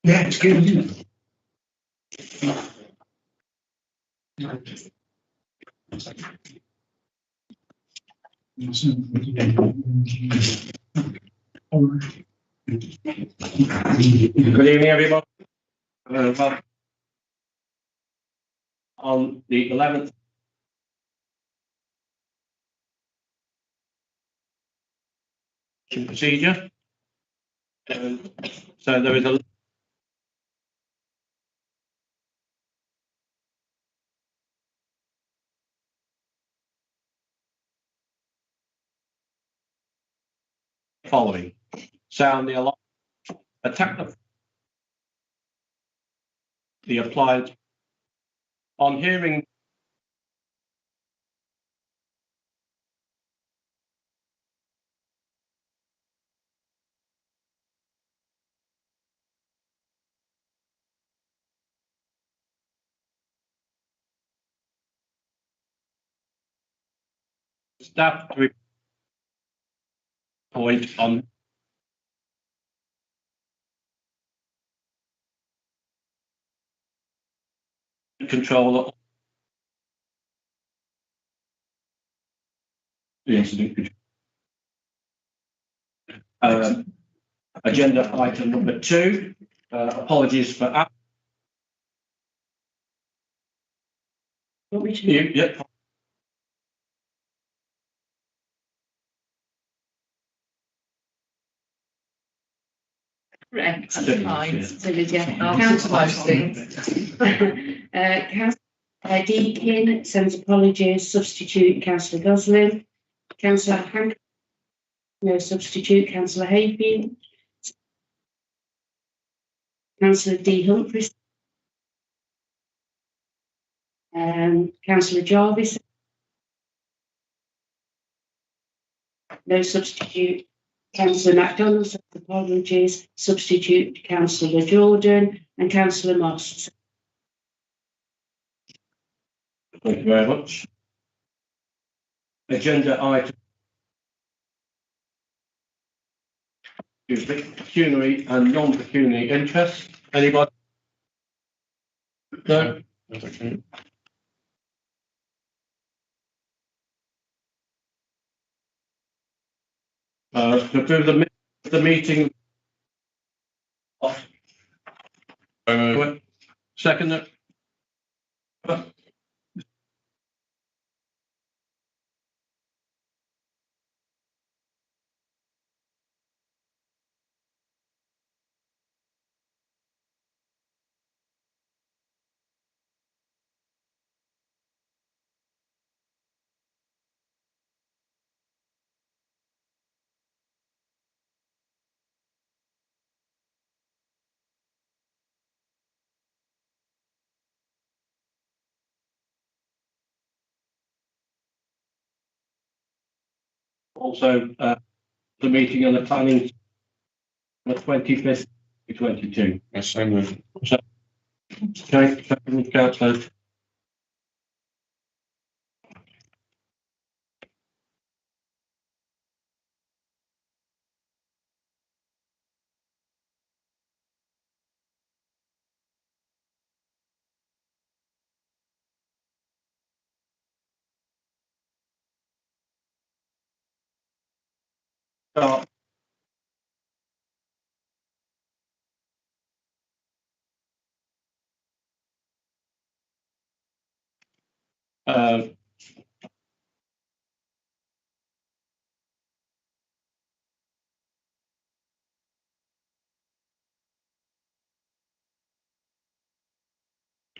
Yeah, it's good. Good evening, everybody. Well, on the 11th procedure. So there is a following. Sound the alarm, attack the applied. On hearing staff to report on control the incident. Agenda item number 2. Apologies for yeah. Correct, that's fine. So Councillor Deakin sends apologies, substitute Councillor Goslin. Councillor Hank, no substitute. Councillor Hayfield. Councillor D Humphries. Councillor Jarvis, no substitute. Councillor MacDonald sends apologies, substitute Councillor Jordan and Councillor Moss. Thank you very much. Agenda item. Pecuniary and non-pecuniary interest. Anybody? No. Okay. To approve the meeting. Second. Also, the meeting on the planning on the 25th, 22. Yes, so moved. Okay, Councillor.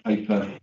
Paper.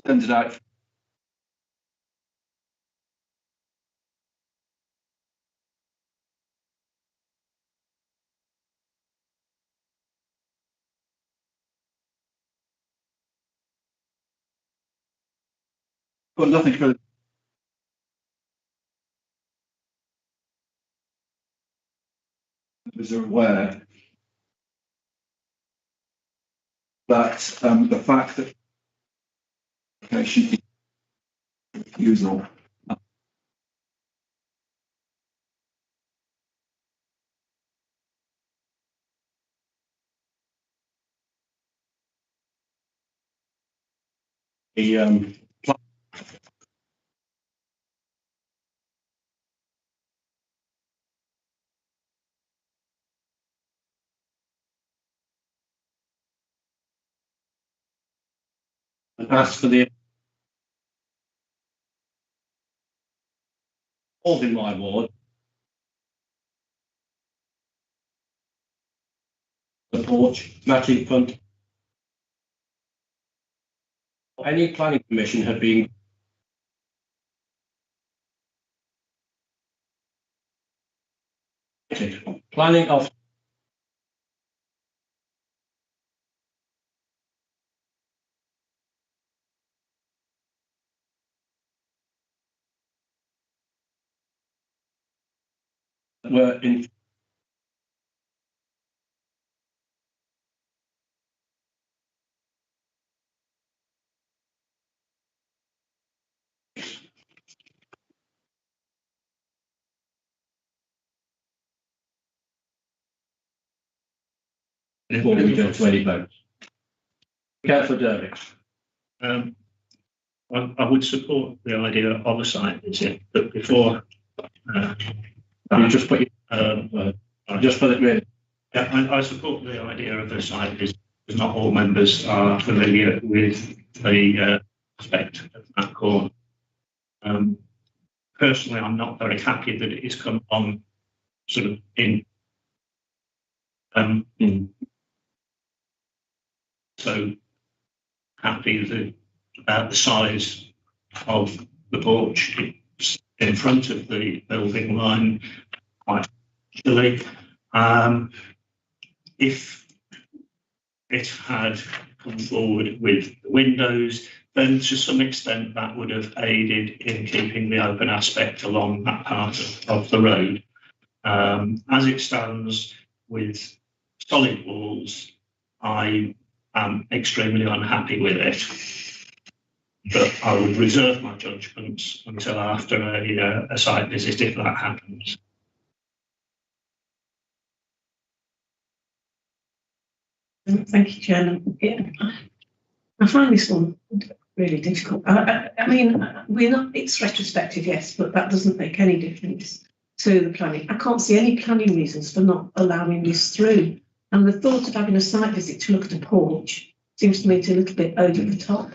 send it out. Got nothing further. Members are aware that the fact that application is refusal the and ask for the all in my ward the porch matching front. Any planning permission had been planning of were in before we go to any votes. Councillor Derby. I would support the idea of a site visit, but before You just put your, just put it really. I support the idea of a site visit because not all members are familiar with the aspect of that corner. Personally, I'm not very happy that it has come on sort of in. So happy about the size of the porch. It's in front of the building line quite easily. If it had come forward with the windows, then to some extent that would have aided in keeping the open aspect along that part of the road. As it stands with solid walls, I am extremely unhappy with it. But I would reserve my judgments until after a site visit if that happens. Thank you, Chairman. Yeah, I find this one really difficult. I mean, we're not, it's retrospective, yes, but that doesn't make any difference to the planning. I can't see any planning reasons for not allowing this through. And the thought of having a site visit to look at a porch seems to me to a little bit over the top.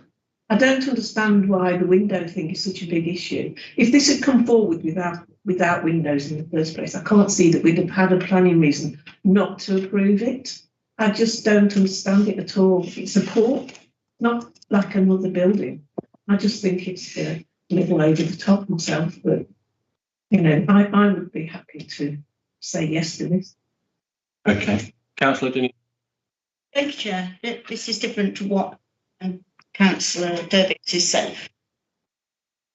I don't understand why the window thing is such a big issue. If this had come forward without windows in the first place, I can't see that we'd have had a planning reason not to approve it. I just don't understand it at all. It's a porch, not like another building. I just think it's a little over the top myself, but you know, I would be happy to say yes to this. Okay. Councillor Denny. Thank you, Chair. This is different to what Councillor Derby has said.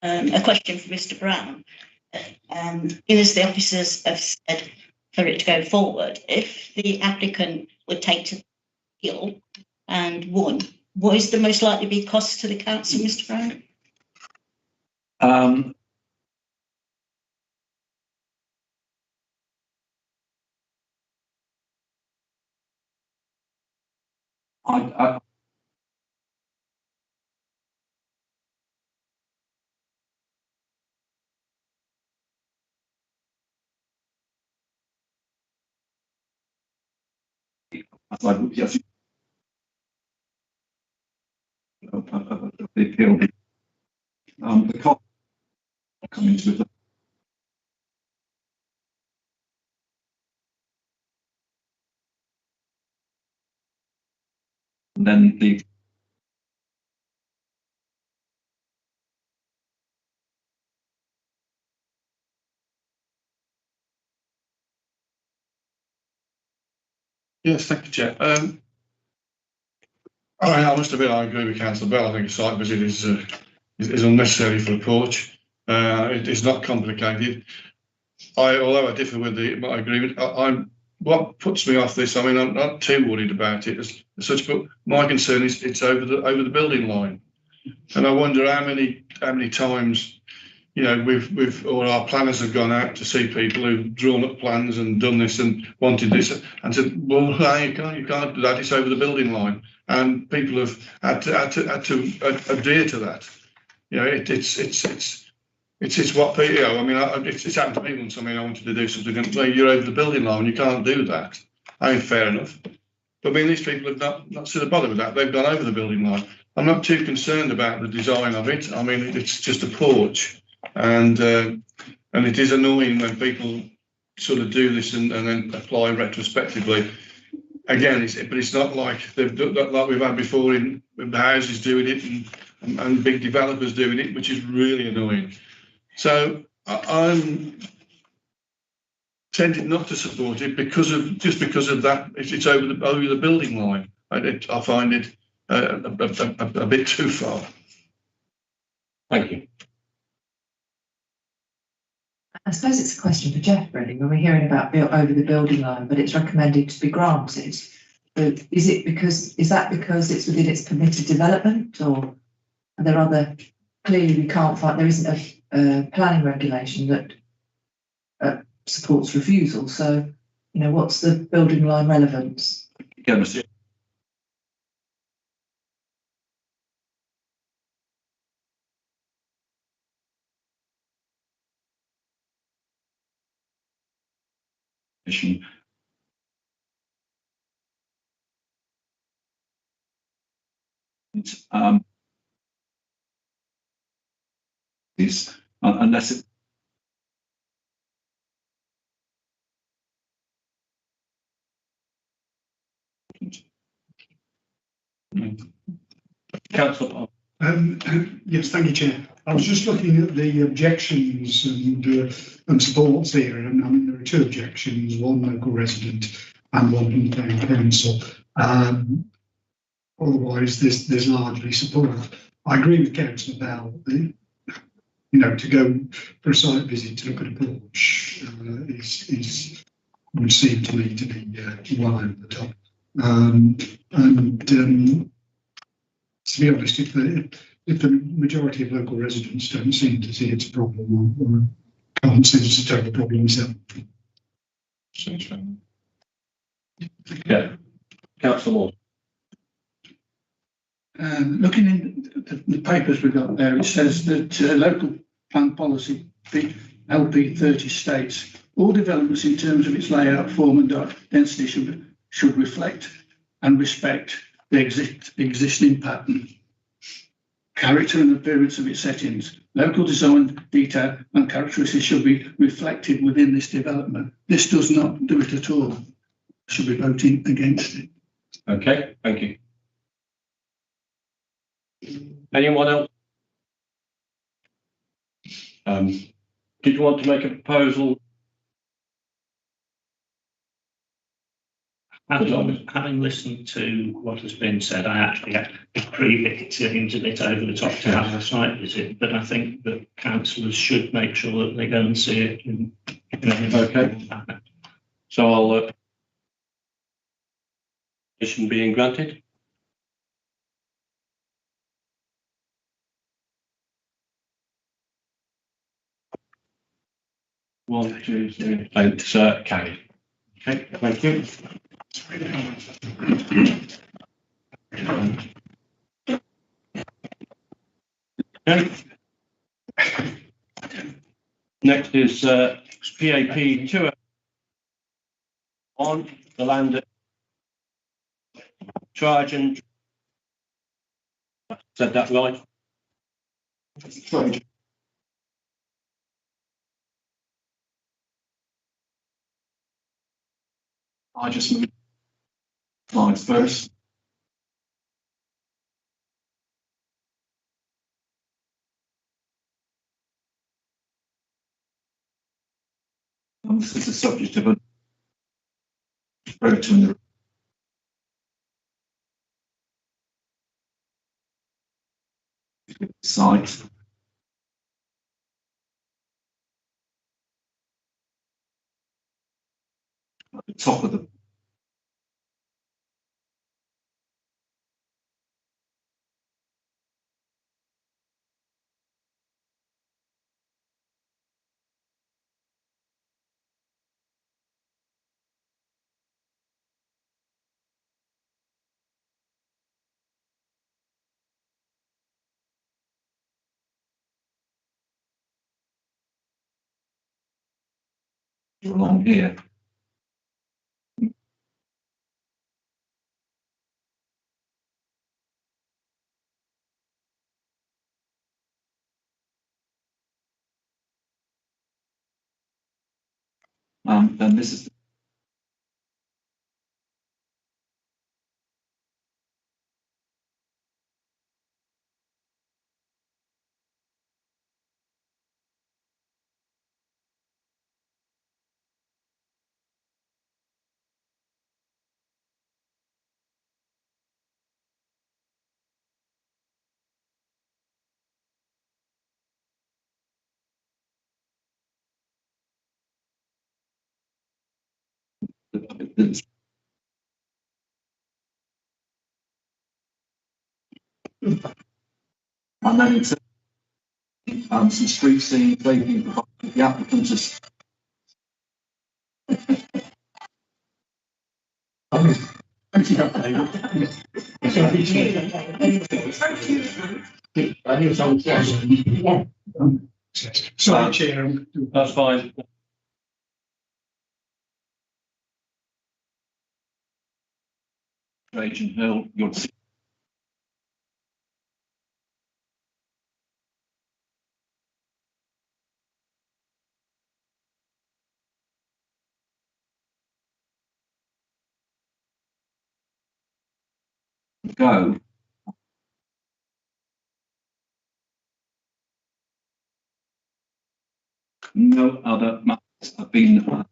A question for Mr. Brown. As the officers have said for it to go forward, if the applicant would take to appeal and won, what is the most likely be cost to the council, Mr. Brown? Yes. The appeal. The cost coming to the then the Yes, thank you, Chair. I must admit, I agree with Councillor Bell. I think a site visit is unnecessary for a porch. It is not complicated. Although I differ with my agreement, what puts me off this, I mean, I'm not too worried about it as such, but my concern is it's over the building line. And I wonder how many times, you know, or our planners have gone out to see people who've drawn up plans and done this and wanted this and said, well, no, you can't do that, it's over the building line. And people have had to adhere to that. You know, it's what people, you know, I mean, it's happened to me once. I mean, I wanted to do something and say, you're over the building line, you can't do that. I mean, fair enough. But I mean, these people have not sort of bothered with that. They've gone over the building line. I'm not too concerned about the design of it. I mean, it's just a porch. And it is annoying when people sort of do this and then apply retrospectively. Again, it's not like we've had before in the houses doing it and big developers doing it, which is really annoying. So I'm tended not to support it because of that. It's over the building line. I find it a bit too far. Thank you. I suppose it's a question for Jeff, really, when we're hearing about over the building line, but it's recommended to be granted. But is that because it's within its permitted development, or are there other? Clearly, we can't find, there isn't a planning regulation that supports refusal. So, you know, what's the building line relevance? Unless it Councillor Park. Yes, thank you, Chair. I was just looking at the objections and supports here, and I mean, there are two objections, one local resident and one from the town council. Otherwise, there's largely support. I agree with Councillor Bell. You know, to go for a site visit to look at a porch would seem to me to be well over the top. To be honest, if the majority of local residents don't seem to see it's a problem, or can't see it's a total problem myself. Yeah, Councillor Moore. Looking in the papers we've got there, it says that local plan policy LP 30 states all developments in terms of its layout, form and density should reflect and respect the existing pattern, character and appearance of its settings. Local design detail and characteristics should be reflected within this development. This does not do it at all. Should be voting against it. Okay, thank you. Anyone else? Did you want to make a proposal? Having listened to what has been said, I actually agree that it seems a bit over the top to have a site visit, but I think that councillors should make sure that they go and see it. Okay. So I'll permission being granted. One, two, three, votes carried. Okay, thank you. Okay. Next is PAP 2 on the land charge and said that right. I just moved slides first. This is the subject of a vote on the site. At the top of the along here. And this is the and then it's some street scene taking the applicants is Sorry, Chair. That's fine. Trajan Hill, you'll see go. No other matters have been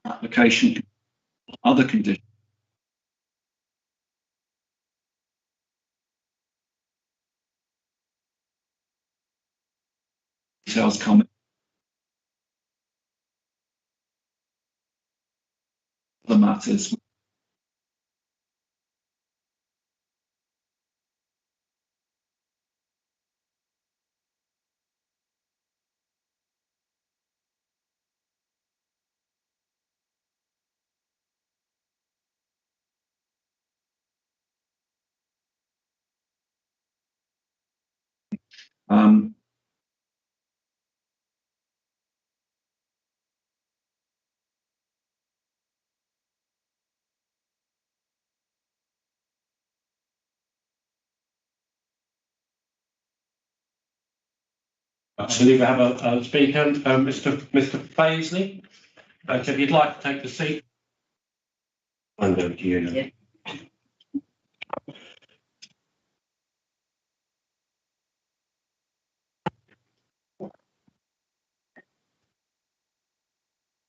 application, other conditions. Details comment. The matters. So we have a speaker, Mr. Paisley. So if you'd like to take the seat. Hand over to you now. Yeah.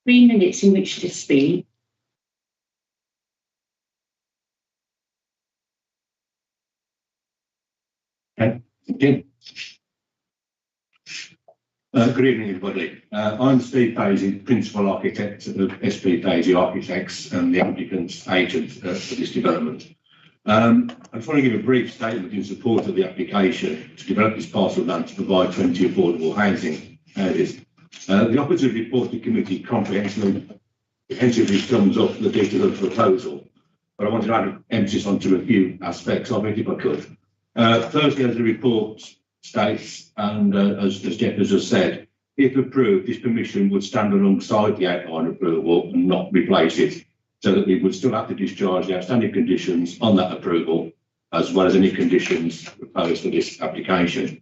3 minutes in which to speak. Okay. Good evening, everybody. I'm Steve Paisley, Principal Architect of SP Paisley Architects and the applicant's agent for this development. I just want to give a brief statement in support of the application to develop this parcel of land to provide 20 affordable housing areas. The Operative Reporting Committee comprehensively sums up the details of the proposal, but I wanted to add emphasis onto a few aspects of it if I could. Firstly, as the report states, and as Jeff has just said, if approved, this permission would stand alongside the outline approval and not replace it, so that we would still have to discharge the outstanding conditions on that approval, as well as any conditions proposed for this application.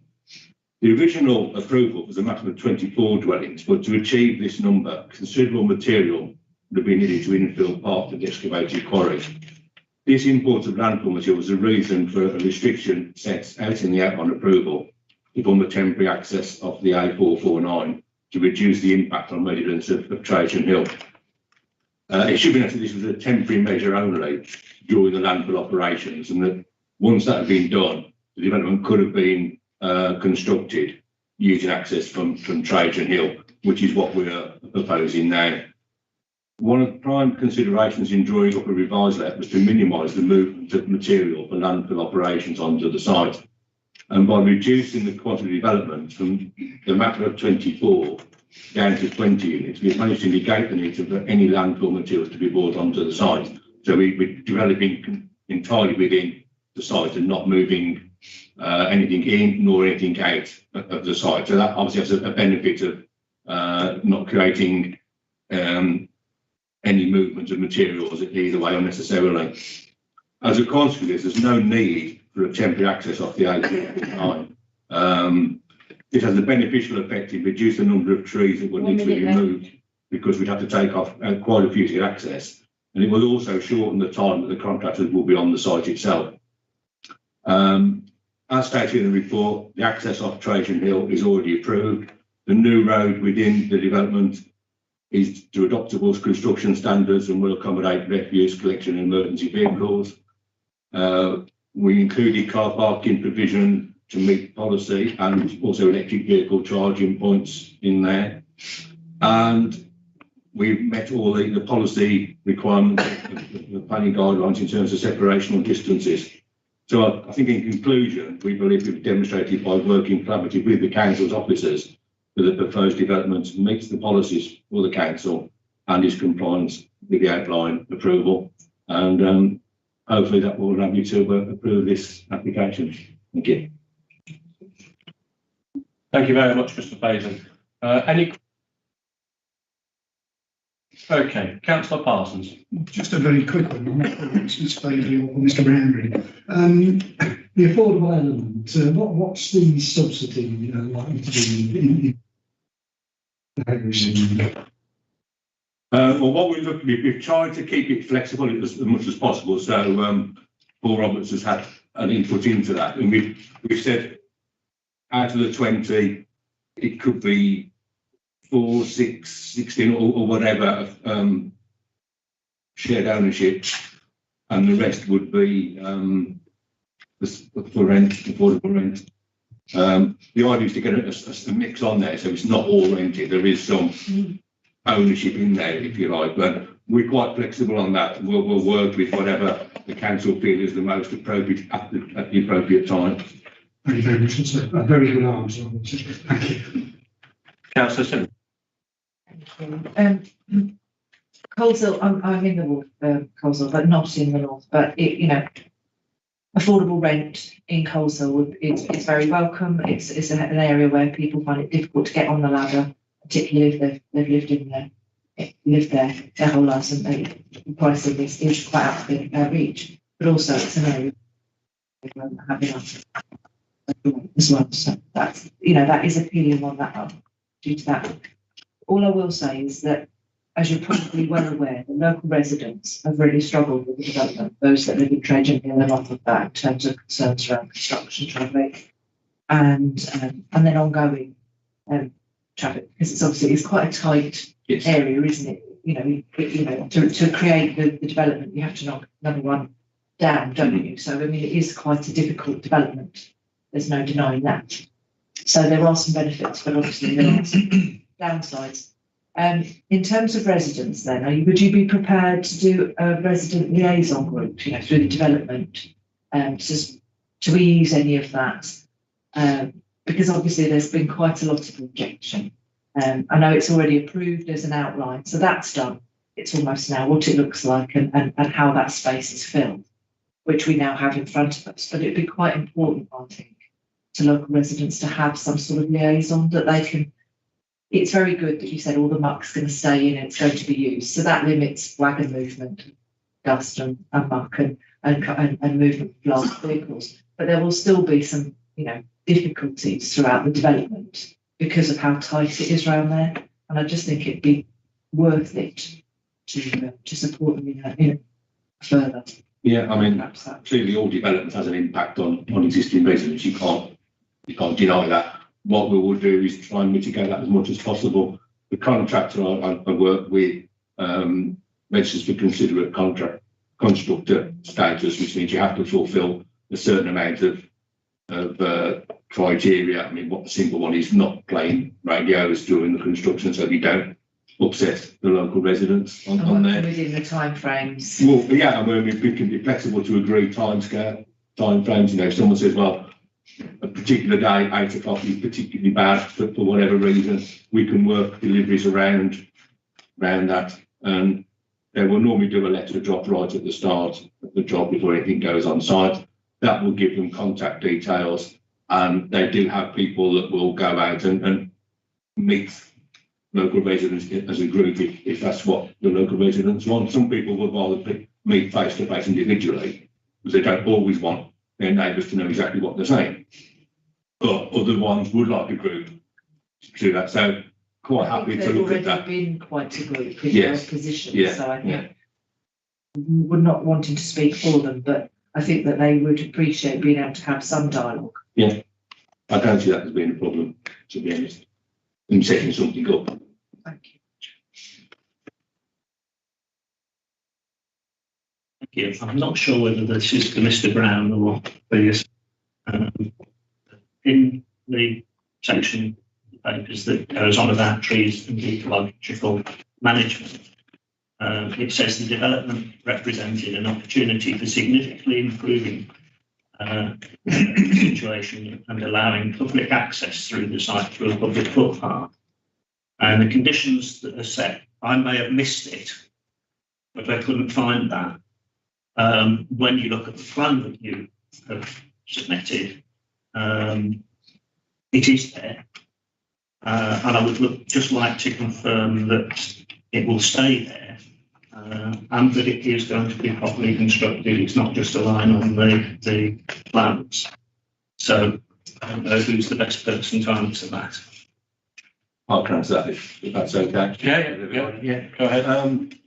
The original approval was a maximum of 24 dwellings, but to achieve this number, considerable material would have been needed to infill part of the excavated quarry. This import of landfill material was the reason for a restriction set out in the outline approval to form a temporary access of the A449 to reduce the impact on residents of Trajan Hill. It should be noted this was a temporary measure only during the landfill operations, and that once that had been done, the development could have been constructed using access from Trajan Hill, which is what we're proposing now. One of the prime considerations in drawing up a revised layout was to minimise the movement of material for landfill operations onto the site. And by reducing the quantity of development from the matter of 24 down to 20 units, we've managed to negate the need for any landfill materials to be brought onto the site. So we're developing entirely within the site and not moving anything in nor anything out of the site. So that obviously has a benefit of not creating any movement of materials either way unnecessarily. As a consequence, there's no need for a temporary access off the A449. It has a beneficial effect in reducing the number of trees that would need to be removed because we'd have to take off quite a few to get access. And it will also shorten the time that the contractors will be on the site itself. As stated in the report, the access off Trajan Hill is already approved. The new road within the development is to adoptable construction standards and will accommodate refuse collection and emergency vehicles. We included car parking provision to meet policy and also electric vehicle charging points in there. And we've met all the policy requirements, the planning guidelines in terms of separational distances. So I think in conclusion, we believe we've demonstrated by working collaboratively with the council's officers that the proposed development meets the policies for the council and is compliant with the outline approval. And hopefully that will allow you to approve this application. Thank you. Thank you very much, Mr. Faison. Any? Okay, Councillor Parsons. Just a very quick one, I'm not sure it's Mr. Faison or Mr. Brown really. The affordable element, what's the subsidy likely to be in housing? Well, what we've tried to keep it flexible as much as possible. So Paul Roberts has had an input into that, and we've said out of the 20, it could be 4, 6, 16 or whatever shared ownership, and the rest would be for rent, affordable rent. The idea is to get a mix on there, so it's not all rented. There is some ownership in there, if you like, but we're quite flexible on that. We'll work with whatever the council feels is the most appropriate at the appropriate time. Thank you very much. That's a very good answer. Thank you. Councillor Simmons. Thank you. Coleshill, I'm in the north, Coleshill, but not in the north. But affordable rent in Coleshill it's very welcome. It's an area where people find it difficult to get on the ladder, particularly if they've lived there their whole lives, and the price of this is quite out of their reach. But also, it's an area having as well. So that's that is appealing on that due to that. All I will say is that, as you're probably well aware, the local residents have really struggled with the development, those that live in Trajan Hill and off of that, in terms of concerns around construction traffic and then ongoing traffic, because it's quite a tight area, isn't it? To create the development, you have to knock number one down, don't you? So it is quite a difficult development. There's no denying that. So there are some benefits, but obviously there are some downsides. In terms of residents, then, would you be prepared to do a resident liaison group, through the development, to ease any of that? Because obviously there's been quite a lot of objection. I know it's already approved as an outline, so that's done. It's almost now what it looks like and how that space is filled, which we now have in front of us. But it'd be quite important, I think, to local residents to have some sort of liaison that they can. It's very good that you said all the muck's going to stay in and it's going to be used. So that limits wagon movement, dust and muck and movement of large vehicles. But there will still be some, difficulties throughout the development because of how tight it is around there. And I just think it'd be worth it to support them further. Yeah, I mean, Perhaps that. clearly all development has an impact on existing residents. You can't deny that. What we will do is try and mitigate that as much as possible. The contractor I work with registers for considerate constructor status, which means you have to fulfil a certain amount of criteria. I mean, what the simple one is not playing radios during the construction, so you don't upset the local residents on there. Within the timeframes. Well, yeah, I mean, we can be flexible to agree timeframes. You know, if someone says, well, a particular day, 8 o'clock is particularly bad for whatever reason, we can work deliveries around that. And they will normally do a letter drop right at the start of the job before anything goes on site. That will give them contact details, and they do have people that will go out and meet local residents as a group if that's what the local residents want. Some people would rather meet face to face individually because they don't always want their neighbours to know exactly what they're saying. But other ones would like a group to do that. So quite happy to look at that. Been quite a group in Yes. those positions, Yeah. so I think we're not wanting to speak for them, but I think that they would appreciate being able to have some dialogue. I don't see that as being a problem, to be honest, in setting something up. Thank you. Thank you. I'm not sure whether this is for Mr. Brown or previous. In the section of the papers that goes on about trees and ecological management, it says the development represented an opportunity for significantly improving the situation and allowing public access through the site through a public footpath. And the conditions that are set, I may have missed it, but I couldn't find that. When you look at the plan that you have submitted, it is there. And I would just like to confirm that it will stay there and that it is going to be properly constructed. It's not just a line on the plans. So I don't know who's the best person to answer that. I'll answer that if that's okay. Yeah, go ahead.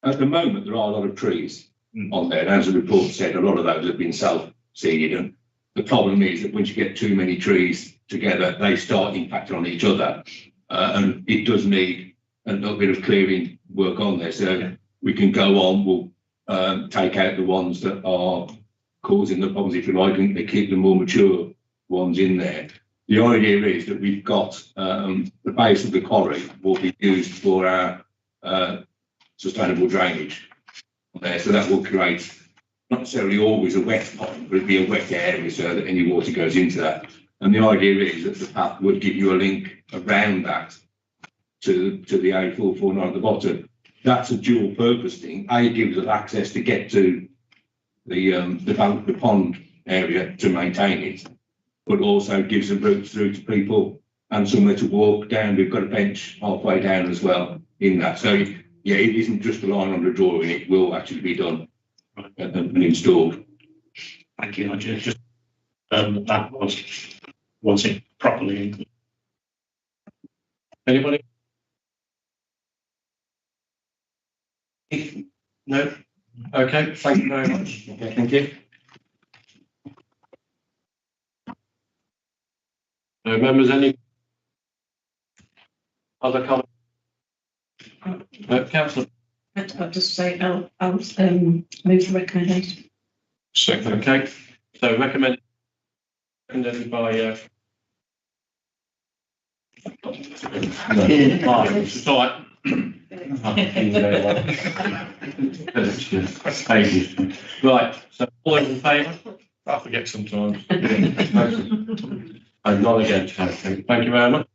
At the moment, there are a lot of trees on there. And as the report said, a lot of those have been self-seeded. And the problem is that once you get too many trees together, they start impacting on each other. And it does need a little bit of clearing work on there. So we can go on, we'll take out the ones that are causing the problems, if you like, and they keep the more mature ones in there. The idea is that we've got the base of the quarry will be used for our sustainable drainage there. So that will create not necessarily always a wet pond, but it'll be a wet area so that any water goes into that. And the idea is that the path would give you a link around that to the A449 at the bottom. That's a dual purpose thing. It gives us access to get to the pond area to maintain it, but also gives a route through to people and somewhere to walk down. We've got a bench halfway down as well in that. So yeah, it isn't just a line on the drawing, it will actually be done and installed. Thank you. I just that wasn't properly included. Anybody? No? Okay, thank you very much. Okay, thank you. Members, any other comments? Councillor. I'll just say I'll move the recommendation. Second. Okay, so recommended by it's all right. Right, so all in favour? I forget sometimes. And none against. Thank you very much.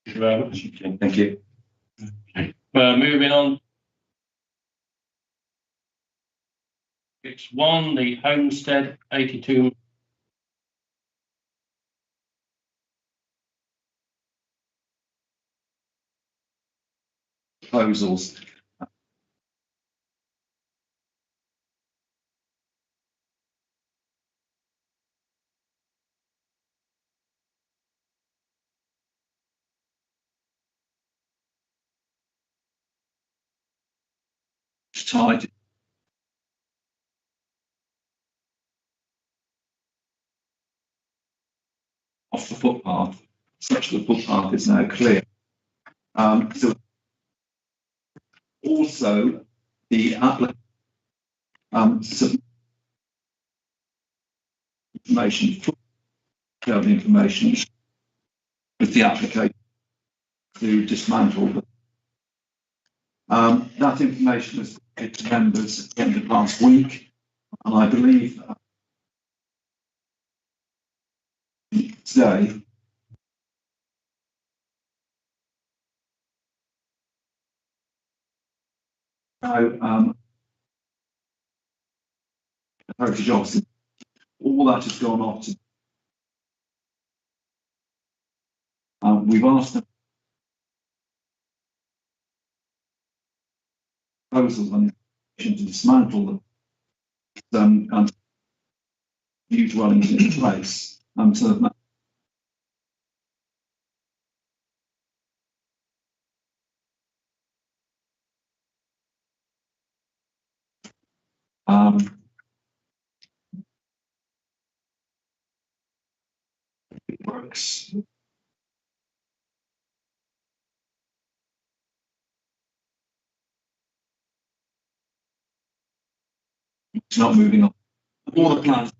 Thank you very much. Thank you. Okay. Moving on. It's one, the Homestead 82. Proposals. tied off the footpath, such that the footpath is now clear. So also the applicant submit information, the information with the application to dismantle them. That information was given to members at the end of last week, and I believe today Heritage Office, all that has gone off to we've asked them proposals on to dismantle them and new dwellings in place. So it works. It's not moving on. All the plans.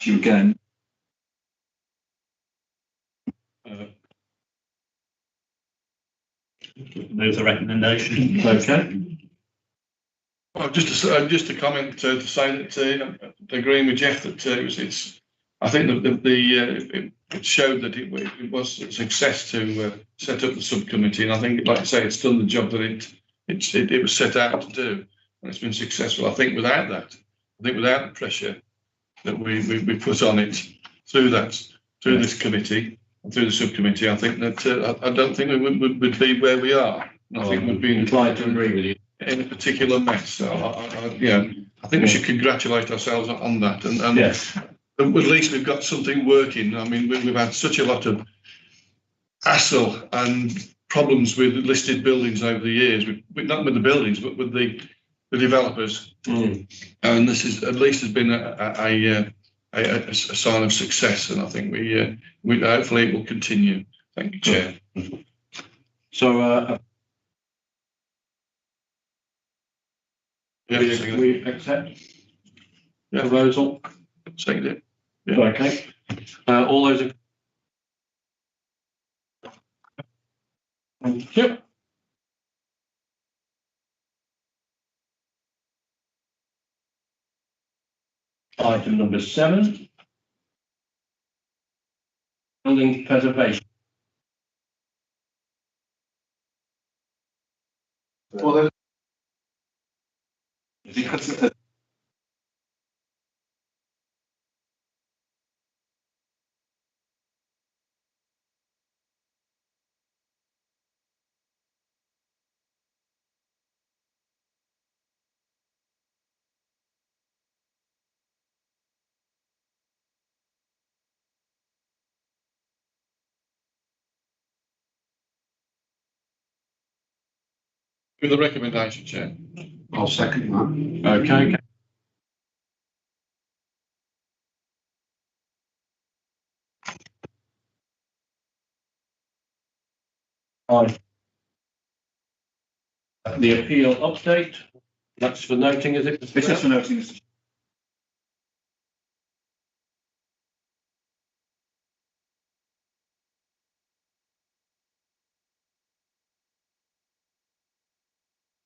You again. Move the recommendation. Okay. Well, just a comment to say that agreeing with Jeff that it's. I think that it showed that it was a success to set up the subcommittee, and I think, like I say, it's done the job that it was set out to do, and it's been successful. I think without the pressure that we put on it through this committee and through the subcommittee, I think that I don't think we would be where we are. I think we'd be inclined to agree with you in a particular mess. So I think we should congratulate ourselves on that, and yes. At least we've got something working. I mean, we've had such a lot of hassle and problems with listed buildings over the years, not with the buildings, but with the developers. And this is at least has been a sign of success, and I think we hopefully it will continue. Thank you, Chair. So Yes, we accept the proposal. Second it. Yeah. Okay. All those in. Thank you. Item number 7. Building preservation. Well, because With the recommendation, Chair. I'll second that. Okay. The appeal update. That's for noting, is it? This is for noting.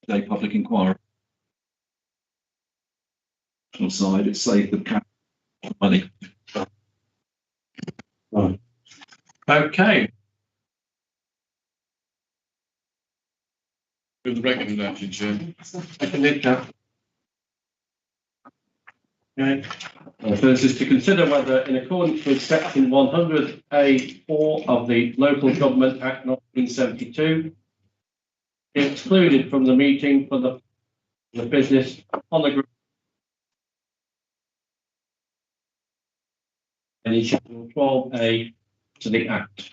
A public inquiry. Side, it saved the money. Okay. With the recommendation, Chair. Seconded, okay. First is to consider whether, in accordance with section 100A(4) of the Local Government Act 1972, excluded from the meeting for the business on the group in Schedule 12A to the Act.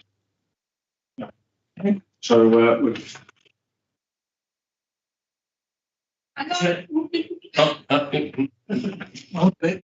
So, we're Oh, I'll bet